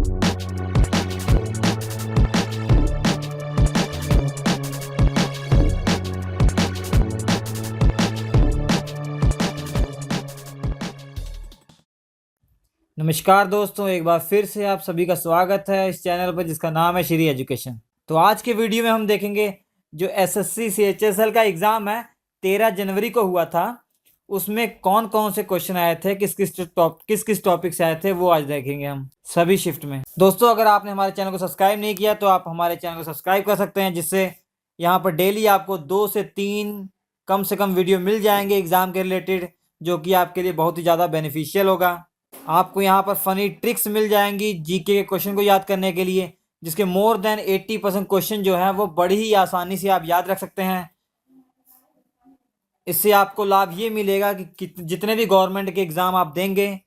नमस्कार दोस्तों, एक बार फिर से आप सभी का स्वागत है इस चैनल पर जिसका नाम है श्री एजुकेशन। तो आज के वीडियो में हम देखेंगे जो एसएससी सीएचएसएल का एग्ज़ाम है 13 जनवरी को हुआ था, उसमें कौन कौन से क्वेश्चन आए थे, किस किस टॉपिक से आए थे, वो आज देखेंगे हम सभी शिफ्ट में। दोस्तों, अगर आपने हमारे चैनल को सब्सक्राइब नहीं किया तो आप हमारे चैनल को सब्सक्राइब कर सकते हैं, जिससे यहाँ पर डेली आपको 2 से 3 कम से कम वीडियो मिल जाएंगे एग्ज़ाम के रिलेटेड, जो कि आपके लिए बहुत ही ज़्यादा बेनिफिशियल होगा। आपको यहाँ पर फनी ट्रिक्स मिल जाएंगी जीके के क्वेश्चन को याद करने के लिए, जिसके मोर देन 80% क्वेश्चन जो है वो बड़ी ही आसानी से आप याद रख सकते हैं। इससे आपको लाभ ये मिलेगा कि जितने भी गवर्नमेंट के एग्ज़ाम आप देंगे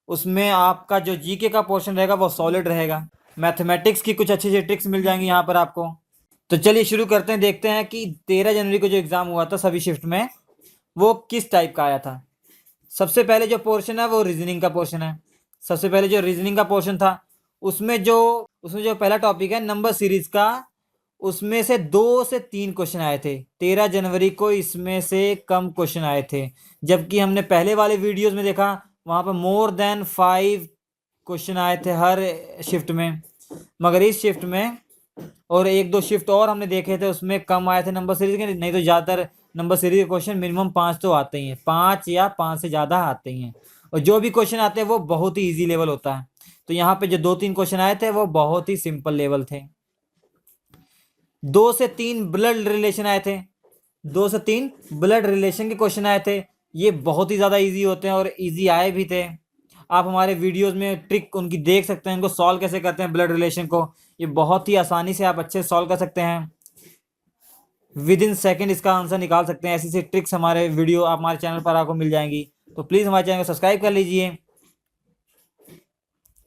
उसमें आपका जो जीके का पोर्शन रहेगा वो सॉलिड रहेगा। मैथमेटिक्स की कुछ अच्छी अच्छी ट्रिक्स मिल जाएंगी यहाँ पर आपको। तो चलिए शुरू करते हैं, देखते हैं कि 13 जनवरी को जो एग्ज़ाम हुआ था सभी शिफ्ट में वो किस टाइप का आया था। सबसे पहले जो पोर्शन है वो रीजनिंग का पोर्शन है। सबसे पहले जो रीजनिंग का पोर्शन था उसमें जो पहला टॉपिक है नंबर सीरीज का, उसमें से 2 से 3 क्वेश्चन आए थे। 13 जनवरी को इसमें से कम क्वेश्चन आए थे, जबकि हमने पहले वाले वीडियोस में देखा वहाँ पर मोर देन 5 क्वेश्चन आए थे हर शिफ्ट में। मगर इस शिफ्ट में और 1-2 शिफ्ट और हमने देखे थे उसमें कम आए थे नंबर सीरीज के, नहीं तो ज़्यादातर नंबर सीरीज के क्वेश्चन मिनिमम 5 तो आते ही हैं, 5 या 5 से ज़्यादा आते ही हैं। और जो भी क्वेश्चन आते हैं वो बहुत ही ईजी लेवल होता है। तो यहाँ पे जो 2-3 क्वेश्चन आए थे वो बहुत ही सिंपल लेवल थे। 2 से 3 ब्लड रिलेशन आए थे। 2 से 3 ब्लड रिलेशन के क्वेश्चन आए थे। ये बहुत ही ज़्यादा ईजी होते हैं और ईजी आए भी थे। आप हमारे वीडियोस में ट्रिक उनकी देख सकते हैं, इनको सॉल्व कैसे करते हैं ब्लड रिलेशन को। ये बहुत ही आसानी से आप अच्छे सॉल्व कर सकते हैं, विद इन सेकेंड इसका आंसर निकाल सकते हैं। ऐसी ऐसी ट्रिक्स हमारे वीडियो आप हमारे चैनल पर आपको मिल जाएंगी। तो प्लीज़ हमारे चैनल को सब्सक्राइब कर लीजिए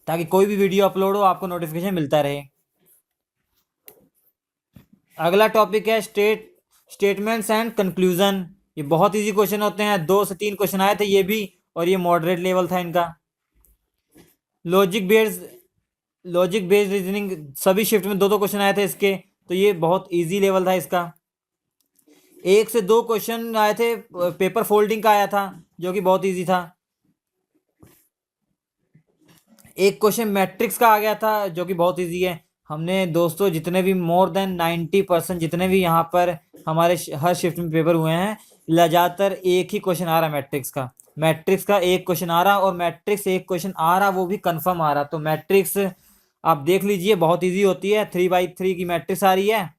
ताकि कोई भी वीडियो अपलोड हो आपको नोटिफिकेशन मिलता रहे। अगला टॉपिक है स्टेटमेंट्स एंड कंक्लूजन। ये बहुत इजी क्वेश्चन होते हैं। 2 से 3 क्वेश्चन आए थे ये भी, और ये मॉडरेट लेवल था इनका। लॉजिक बेस्ड रीजनिंग सभी शिफ्ट में 2-2 क्वेश्चन आए थे इसके, तो ये बहुत इजी लेवल था इसका। 1 से 2 क्वेश्चन आए थे पेपर फोल्डिंग का आया था, जो कि बहुत इजी था। एक क्वेश्चन मैट्रिक्स का आ गया था जो कि बहुत इजी है। हमने दोस्तों जितने भी मोर देन 90% जितने भी यहाँ पर हमारे हर शिफ्ट में पेपर हुए हैं, ज़्यादातर एक ही क्वेश्चन आ रहा है मैट्रिक्स का एक क्वेश्चन आ रहा, और मैट्रिक्स एक क्वेश्चन आ रहा वो भी कंफर्म आ रहा। तो मैट्रिक्स आप देख लीजिए बहुत इजी होती है। 3/3 की मैट्रिक्स आ रही है,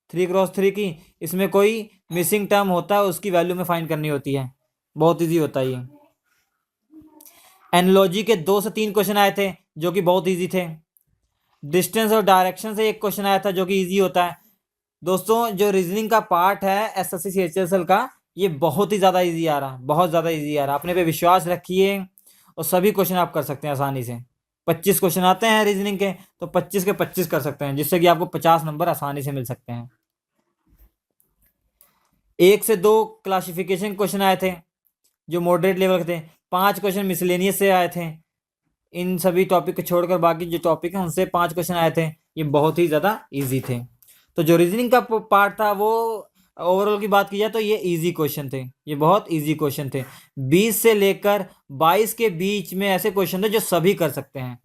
3x3 की। इसमें कोई मिसिंग टर्म होता है उसकी वैल्यू में फाइंड करनी होती है, बहुत इजी होता है ये। एनालॉजी के 2 से 3 क्वेश्चन आए थे जो कि बहुत इजी थे। डिस्टेंस और डायरेक्शन से एक क्वेश्चन आया था जो कि इजी होता है। दोस्तों जो रीजनिंग का पार्ट है एसएससी सीएचएसएल का, ये बहुत ही ज़्यादा इजी आ रहा, बहुत ज़्यादा इजी आ रहा। अपने पे विश्वास रखिए और सभी क्वेश्चन आप कर सकते हैं आसानी से। 25 क्वेश्चन आते हैं रीजनिंग के, तो 25 के 25 कर सकते हैं, जिससे कि आपको 50 नंबर आसानी से मिल सकते हैं। 1 से 2 क्लासिफिकेशन क्वेश्चन आए थे जो मॉडरेट लेवल के थे। 5 क्वेश्चन मिसलेनियस से आए थे। इन सभी टॉपिक को छोड़कर बाकी जो टॉपिक हैं उनसे 5 क्वेश्चन आए थे। ये बहुत ही ज़्यादा इजी थे। तो जो रीजनिंग का पार्ट था वो ओवरऑल की बात की जाए तो ये इजी क्वेश्चन थे, ये बहुत इजी क्वेश्चन थे। 20 से लेकर 22 के बीच में ऐसे क्वेश्चन थे जो सभी कर सकते हैं।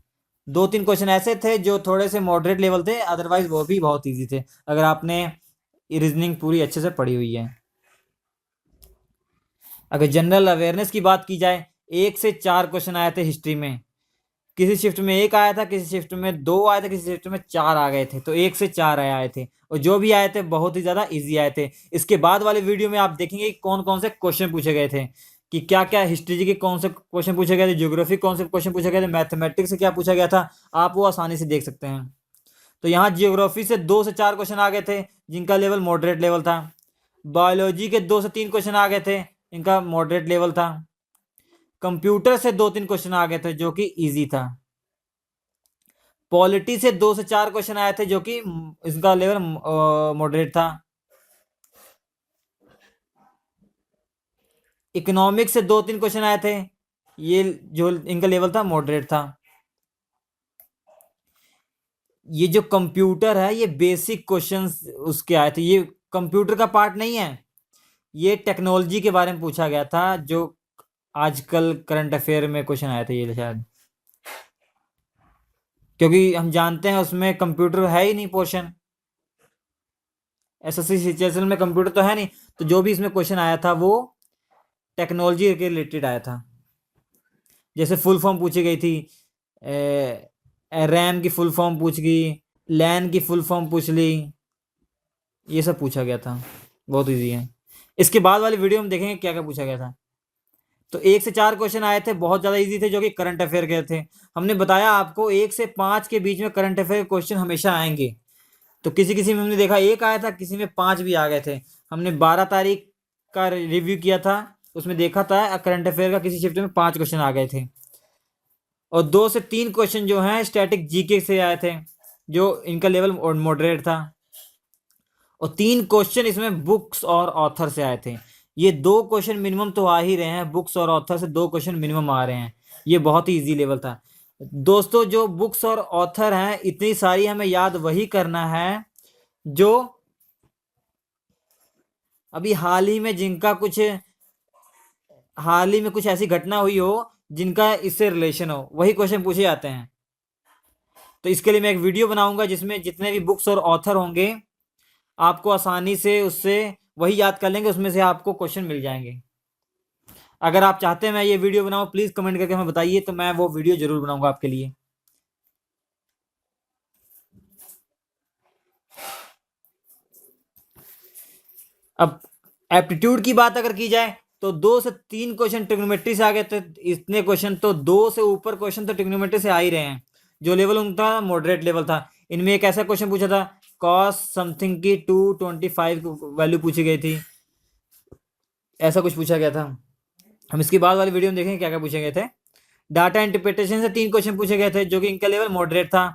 2-3 क्वेश्चन ऐसे थे जो थोड़े से मॉडरेट लेवल थे, अदरवाइज वो भी बहुत ईजी थे अगर आपने रीजनिंग पूरी अच्छे से पढ़ी हुई है। अगर जनरल अवेयरनेस की बात की जाए, 1 से 4 क्वेश्चन आए थे हिस्ट्री में। किसी शिफ्ट में 1 आया था, किसी शिफ्ट में 2 आए थे, किसी शिफ्ट में 4 आ गए थे। तो 1 से 4 आए थे, और जो भी आए थे बहुत ही ज़्यादा इजी आए थे। इसके बाद वाले वीडियो में आप देखेंगे कि कौन कौन से क्वेश्चन पूछे गए थे, कि क्या क्या हिस्ट्री जी के कौन से क्वेश्चन पूछे गए थे, ज्योग्राफी कौन से क्वेश्चन पूछे गए थे, मैथमेटिक्स से क्या पूछा गया था, आप वो आसानी से देख सकते हैं। तो यहाँ जियोग्राफी से 2 से 4 क्वेश्चन आ गए थे जिनका लेवल मॉडरेट लेवल था। बायोलॉजी के 2 से 3 क्वेश्चन आ गए थे, इनका मॉडरेट लेवल था। कंप्यूटर से 2-3 क्वेश्चन आ गए थे जो कि इजी था। पॉलिटी से 2 से 4 क्वेश्चन आए थे जो कि इसका लेवल मॉडरेट था। इकोनॉमिक्स से 2-3 क्वेश्चन आए थे, ये जो इनका लेवल था मॉडरेट था। ये जो कंप्यूटर है ये बेसिक क्वेश्चंस उसके आए थे, ये कंप्यूटर का पार्ट नहीं है, ये टेक्नोलॉजी के बारे में पूछा गया था, जो आजकल करंट अफेयर में क्वेश्चन आए थे ये शायद, क्योंकि हम जानते हैं उसमें कंप्यूटर है ही नहीं पोर्शन, एसएससी सीजीएल में कंप्यूटर तो है नहीं, तो जो भी इसमें क्वेश्चन आया था वो टेक्नोलॉजी के रिलेटेड आया था। जैसे फुल फॉर्म पूछी गई थी, रैम की फुल फॉर्म पूछ गई, लैन की फुल फॉर्म पूछ ली, ये सब पूछा गया था, बहुत इजी है। इसके बाद वाली वीडियो में देखेंगे क्या क्या पूछा गया था। तो 1 से 4 क्वेश्चन आए थे, बहुत ज़्यादा इजी थे, जो कि करंट अफेयर के थे। हमने बताया आपको 1 से 5 के बीच में करंट अफेयर क्वेश्चन हमेशा आएंगे। तो किसी किसी में हमने देखा 1 आया था, किसी में 5 भी आ गए थे। हमने 12 तारीख का रिव्यू किया था, उसमें देखा था करंट अफेयर का किसी शिफ्ट में 5 क्वेश्चन आ गए थे, और 2 से 3 क्वेश्चन जो हैं स्टैटिक जीके से आए थे, जो इनका लेवल मॉडरेट था, और 3 क्वेश्चन इसमें बुक्स और ऑथर से आए थे। ये 2 क्वेश्चन मिनिमम तो आ ही रहे हैं, बुक्स और ऑथर से 2 क्वेश्चन मिनिमम आ रहे हैं, ये बहुत ही इजी लेवल था। दोस्तों जो बुक्स और ऑथर हैं, इतनी सारी हमें याद वही करना है जो अभी हाल ही में कुछ ऐसी घटना हुई हो जिनका इससे रिलेशन हो, वही क्वेश्चन पूछे जाते हैं। तो इसके लिए मैं एक वीडियो बनाऊंगा जिसमें जितने भी बुक्स और ऑथर होंगे आपको आसानी से उससे वही याद कर लेंगे, उसमें से आपको क्वेश्चन मिल जाएंगे। अगर आप चाहते हैं मैं ये वीडियो बनाऊं, प्लीज कमेंट करके हमें बताइए, तो मैं वो वीडियो जरूर बनाऊंगा आपके लिए। अब एप्टीट्यूड की बात अगर की जाए तो 2 से 3 क्वेश्चन ट्रिग्नोमेट्री से आ गए, तो इतने क्वेश्चन तो 2 से ऊपर क्वेश्चन तो ट्रिग्नोमेट्री से आ ही रहे हैं, जो लेवल उनका मॉडरेट लेवल था। इनमें एक ऐसा क्वेश्चन पूछा था, कॉस समथिंग की 225 वैल्यू पूछी गई थी, ऐसा कुछ पूछा गया था। हम इसके बाद वाली वीडियो में देखेंगे क्या क्या पूछे गए थे। डाटा इंटरप्रिटेशन से 3 क्वेश्चन पूछे गए थे, जो कि इनका लेवल मॉडरेट था।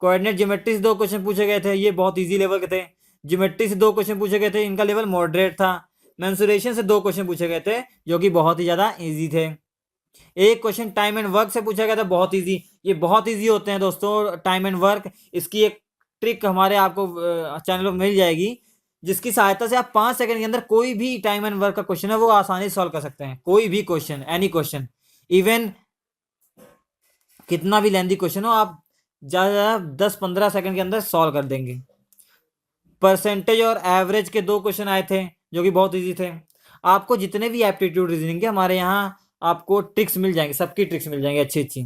कोऑर्डिनेट ज्योमेट्री से 2 क्वेश्चन पूछे गए थे, ये बहुत इजी लेवल के थे। ज्योमेट्री से 2 क्वेश्चन पूछे गए थे, इनका लेवल मॉडरेट था। मेंसुरेशन से 2 क्वेश्चन पूछे गए थे, जो कि बहुत ही ज्यादा इजी थे। एक क्वेश्चन टाइम एंड वर्क से पूछा गया था, बहुत इजी, ये बहुत इजी होते हैं दोस्तों टाइम एंड वर्क। इसकी एक ट्रिक हमारे आपको चैनल पर मिल जाएगी, जिसकी सहायता से आप 5 सेकंड के अंदर कोई भी टाइम एंड वर्क का क्वेश्चन है वो आसानी से सॉल्व कर सकते हैं। कोई भी क्वेश्चन, एनी क्वेश्चन, इवन कितना भी लेंदी क्वेश्चन हो, आप ज़्यादा से ज़्यादा 10-15 सेकंड के अंदर सॉल्व कर देंगे। परसेंटेज और एवरेज के 2 क्वेश्चन आए थे, जो कि बहुत इजी थे। आपको जितने भी एप्टीट्यूड रीजनिंग के हमारे यहाँ आपको ट्रिक्स मिल जाएंगे, सबकी ट्रिक्स मिल जाएंगी अच्छी अच्छी।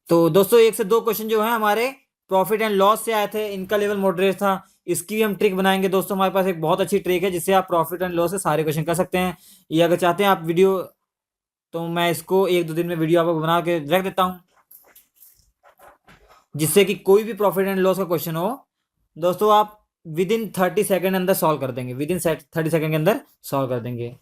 तो दोस्तों 1 से 2 क्वेश्चन जो है हमारे प्रॉफिट एंड लॉस से आए थे, इनका लेवल मॉडरेट था। इसकी भी हम ट्रिक बनाएंगे दोस्तों, हमारे पास एक बहुत अच्छी ट्रिक है जिससे आप प्रॉफिट एंड लॉस से सारे क्वेश्चन कर सकते हैं। ये अगर चाहते हैं आप वीडियो, तो मैं इसको 1-2 दिन में वीडियो आपको बना के रख देता हूँ, जिससे कि कोई भी प्रॉफिट एंड लॉस का क्वेश्चन हो दोस्तों आप विद इन 30 सेकेंड अंदर सॉल्व कर देंगे, विद इन 30 सेकेंड के अंदर सॉल्व कर देंगे।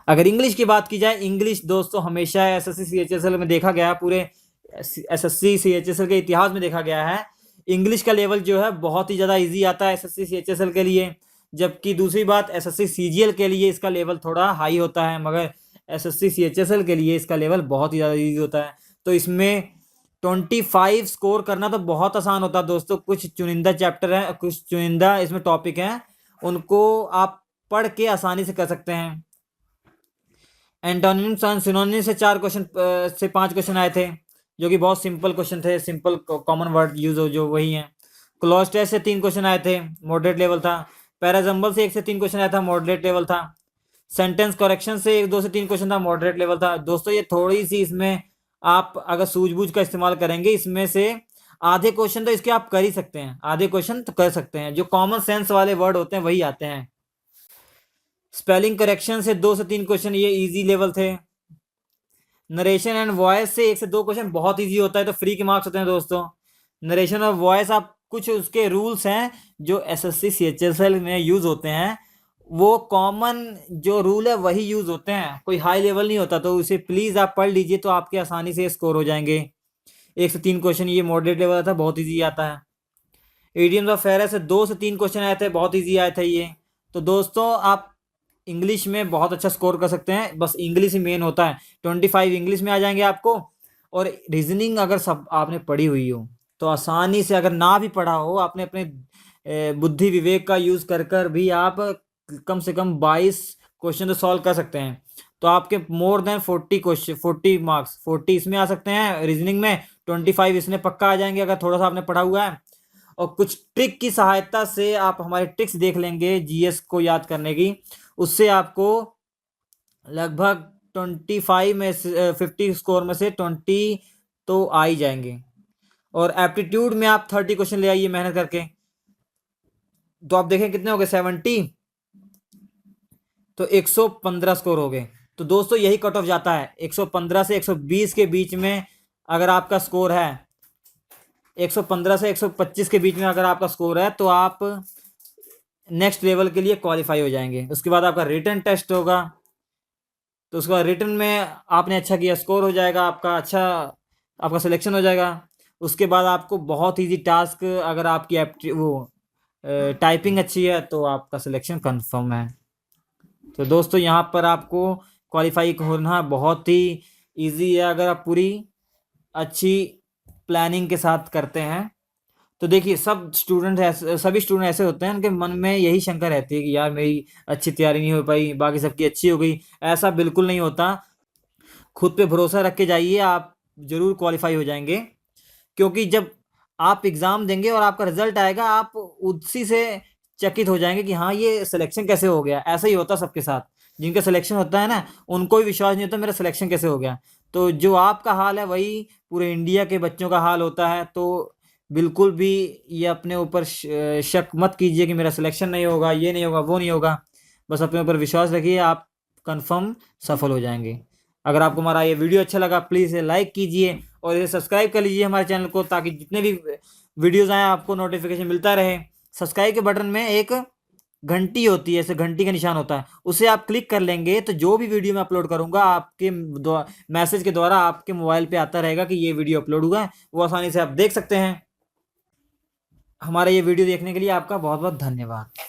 अगर इंग्लिश की बात की जाए, इंग्लिश दोस्तों हमेशा एसएससी सीएचएसएल में देखा गया, पूरे एसएससी सीएचएसएल के इतिहास में देखा गया है, इंग्लिश का लेवल जो है बहुत ही ज़्यादा इजी आता है एसएससी सीएचएसएल के लिए। जबकि दूसरी बात एसएससी सीजीएल के लिए इसका लेवल थोड़ा हाई होता है, मगर एसएससी सीएचएसएल के लिए इसका लेवल बहुत ही ज़्यादा इजी होता है। तो इसमें 25 स्कोर करना तो बहुत आसान होता है दोस्तों। कुछ चुनिंदा चैप्टर हैं, कुछ चुनिंदा इसमें टॉपिक हैं, उनको आप पढ़ के आसानी से कर सकते हैं। एंटोनिम्स एंड सिनोनिम्स से 4 क्वेश्चन से 5 क्वेश्चन आए थे, जो कि बहुत सिंपल क्वेश्चन थे, सिंपल कॉमन वर्ड यूज हो जो वही हैं। क्लॉज टेस्ट से 3 क्वेश्चन आए थे, मॉडरेट लेवल था। पैराजम्बल से 1 से 3 क्वेश्चन आया था, मॉडरेट लेवल था। सेंटेंस करेक्शन से 2 से 3 क्वेश्चन था, मॉडरेट लेवल था। दोस्तों ये थोड़ी सी इसमें आप अगर सूझबूझ का इस्तेमाल करेंगे, इसमें से आधे क्वेश्चन तो इसके आप कर ही सकते हैं, आधे क्वेश्चन तो कर सकते हैं, जो कॉमन सेंस वाले वर्ड होते हैं वही आते हैं। स्पेलिंग करेक्शन से 2 से 3 क्वेश्चन ये इजी लेवल थे। नरेशन एंड वॉइस से 1 से 2 क्वेश्चन बहुत इजी होता है, तो फ्री के मार्क्स होते हैं दोस्तों। नरेशन और वॉइस आप कुछ उसके रूल्स हैं जो एसएससी सीएचएसएल में यूज होते हैं, वो कॉमन जो रूल है वही यूज होते हैं, कोई हाई लेवल नहीं होता, तो उसे प्लीज आप पढ़ लीजिए, तो आपके आसानी से स्कोर हो जाएंगे। 1 से 3 क्वेश्चन ये मॉडरेट लेवल था, बहुत ईजी आता है। इडियम्स ऑफ फेरस से 2 से 3 क्वेश्चन आए थे, बहुत ईजी आए थे ये। तो दोस्तों आप इंग्लिश में बहुत अच्छा स्कोर कर सकते हैं, बस इंग्लिश ही मेन होता है। 25 इंग्लिश में आ जाएंगे आपको, और रीजनिंग अगर सब आपने पढ़ी हुई हो तो आसानी से, अगर ना भी पढ़ा हो आपने अपने बुद्धि विवेक का यूज कर कर भी आप कम से कम 22 क्वेश्चन तो सॉल्व कर सकते हैं। तो आपके मोर देन 40 क्वेश्चन, 40 मार्क्स, 40 इसमें आ सकते हैं रीजनिंग में, 25 इसमें पक्का आ जाएंगे अगर थोड़ा सा आपने पढ़ा हुआ है। और कुछ ट्रिक की सहायता से आप हमारे ट्रिक्स देख लेंगे जीएस को याद करने की, उससे आपको लगभग 25 में से 50 स्कोर में से 20 तो आ ही जाएंगे। और एप्टीट्यूड में आप 30 क्वेश्चन ले आइए मेहनत करके, तो आप देखें कितने हो गए 70, तो 115 स्कोर हो गए। तो दोस्तों यही कट ऑफ जाता है 115 से 120 के बीच में। अगर आपका स्कोर है 115 से 125 के बीच में अगर आपका स्कोर है तो आप नेक्स्ट लेवल के लिए क्वालिफाई हो जाएंगे। उसके बाद आपका रिटन टेस्ट होगा, तो उसके बाद रिटन में आपने अच्छा किया, स्कोर हो जाएगा आपका, अच्छा आपका सिलेक्शन हो जाएगा। उसके बाद आपको बहुत ईजी टास्क, अगर आपकी टाइपिंग अच्छी है तो आपका सिलेक्शन कंफर्म है। तो दोस्तों यहाँ पर आपको क्वालिफाई होना बहुत ही इजी है अगर आप पूरी अच्छी प्लानिंग के साथ करते हैं। तो देखिए सभी स्टूडेंट ऐसे होते हैं, उनके मन में यही शंका रहती है कि यार मेरी अच्छी तैयारी नहीं हो पाई, बाकी सबकी अच्छी हो गई। ऐसा बिल्कुल नहीं होता, खुद पे भरोसा रख के जाइए, आप जरूर क्वालिफाई हो जाएंगे। क्योंकि जब आप एग्ज़ाम देंगे और आपका रिजल्ट आएगा, आप उसी से चकित हो जाएंगे कि हाँ ये सिलेक्शन कैसे हो गया। ऐसा ही होता सबके साथ, जिनका सिलेक्शन होता है ना उनको भी विश्वास नहीं होता मेरा सिलेक्शन कैसे हो गया। तो जो आपका हाल है वही पूरे इंडिया के बच्चों का हाल होता है। तो बिल्कुल भी ये अपने ऊपर शक मत कीजिए कि मेरा सिलेक्शन नहीं होगा, ये नहीं होगा, वो नहीं होगा। बस अपने ऊपर विश्वास रखिए, आप कंफर्म सफल हो जाएंगे। अगर आपको हमारा ये वीडियो अच्छा लगा प्लीज़ इसे लाइक कीजिए और इसे सब्सक्राइब कर लीजिए हमारे चैनल को, ताकि जितने भी वीडियोज़ आएँ आपको नोटिफिकेशन मिलता रहे। सब्सक्राइब के बटन में एक घंटी होती है, ऐसे घंटी का निशान होता है, उसे आप क्लिक कर लेंगे तो जो भी वीडियो मैं अपलोड करूंगा आपके मैसेज के द्वारा आपके मोबाइल पे आता रहेगा कि ये वीडियो अपलोड हुआ है, वो आसानी से आप देख सकते हैं। हमारा ये वीडियो देखने के लिए आपका बहुत बहुत धन्यवाद।